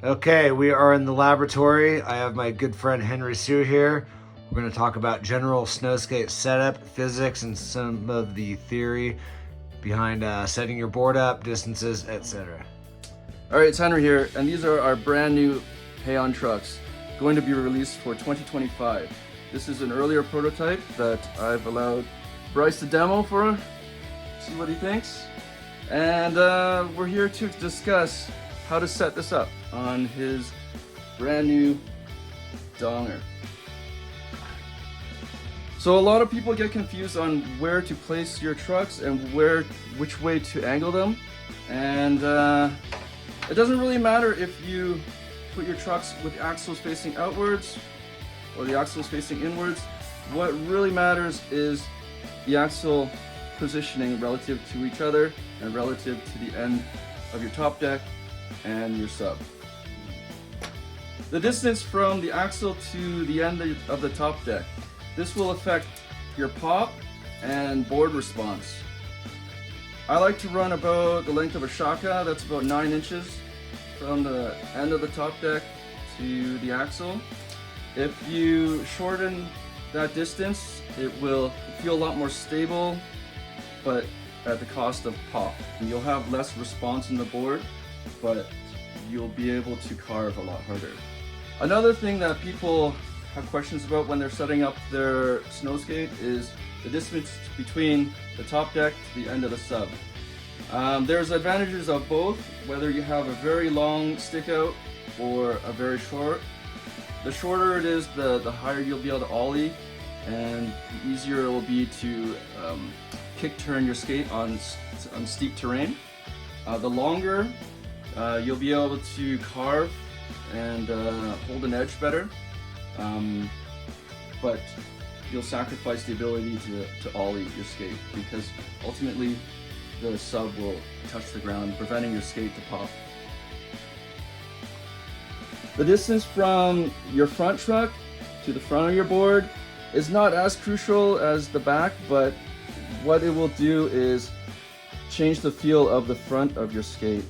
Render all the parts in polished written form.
Okay, we are in the laboratory. I have my good friend Henry Sue here. We're going to talk about general snowskate setup, physics, and some of the theory behind setting your board up, distances, etc. All right, it's Henry here, and these are our brand new HAON trucks, going to be released for 2025. This is an earlier prototype that I've allowed Bryce to demo for, see what he thinks. And we're here to discuss how to set this up on his brand new donger. So a lot of people get confused on where to place your trucks and which way to angle them. And it doesn't really matter if you put your trucks with the axles facing outwards or the axles facing inwards. What really matters is the axle positioning relative to each other and relative to the end of your top deck and your sub. The distance from the axle to the end of the top deck. This will affect your pop and board response. I like to run about the length of a shaka, that's about 9 inches from the end of the top deck to the axle. If you shorten that distance, it will feel a lot more stable, but at the cost of pop. And you'll have less response in the board, but you'll be able to carve a lot harder. Another thing that people have questions about when they're setting up their snowskate is the distance between the top deck to the end of the sub. There's advantages of both, whether you have a very long stick out or a very short. The shorter it is, the higher you'll be able to ollie, and the easier it will be to kick turn your skate on steep terrain. The longer, you'll be able to carve and hold an edge better, but you'll sacrifice the ability to ollie your skate, because ultimately the sub will touch the ground, preventing your skate to pop. The distance from your front truck to the front of your board is not as crucial as the back, but what it will do is change the feel of the front of your skate.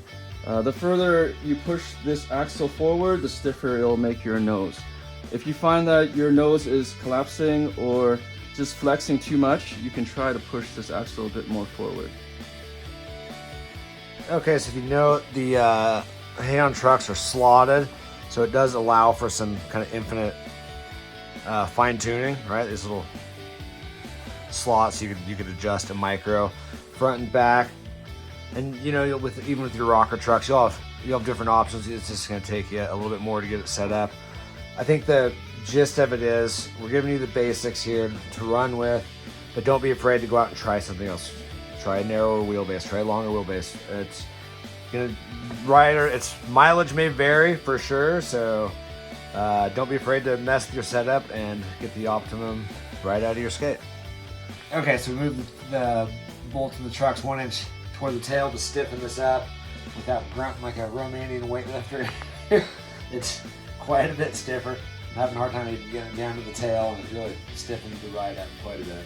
The further you push this axle forward, the stiffer it'll make your nose. If you find that your nose is collapsing or just flexing too much, you can try to push this axle a bit more forward. Okay, so if you know, the HAON trucks are slotted, so it does allow for some kind of infinite fine tuning, right? These little slots you could adjust a micro, front and back. And you know, even with your rocker trucks, you'll have different options. It's just going to take you a little bit more to get it set up. I think the gist of it is we're giving you the basics here to run with, but don't be afraid to go out and try something else. Try a narrower wheelbase, try a longer wheelbase. It's its mileage may vary for sure, so don't be afraid to mess with your setup and get the optimum right out of your skate. Okay, so we moved the bolts of the trucks 1 inch toward the tail to stiffen this up without grunting like a Romanian weightlifter. It's quite a bit stiffer. I'm having a hard time even getting it down to the tail, and it really stiffened the ride up quite a bit.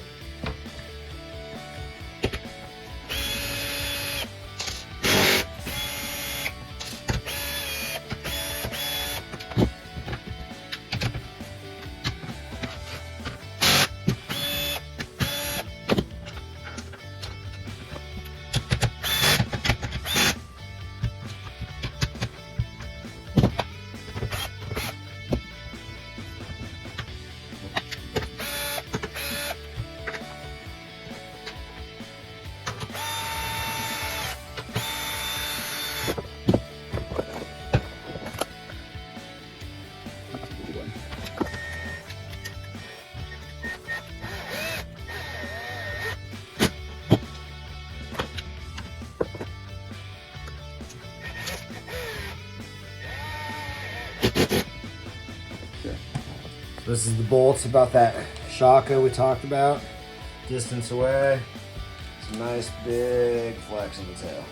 This is the bolts about that shaka we talked about. Distance away. Some nice big flex in the tail.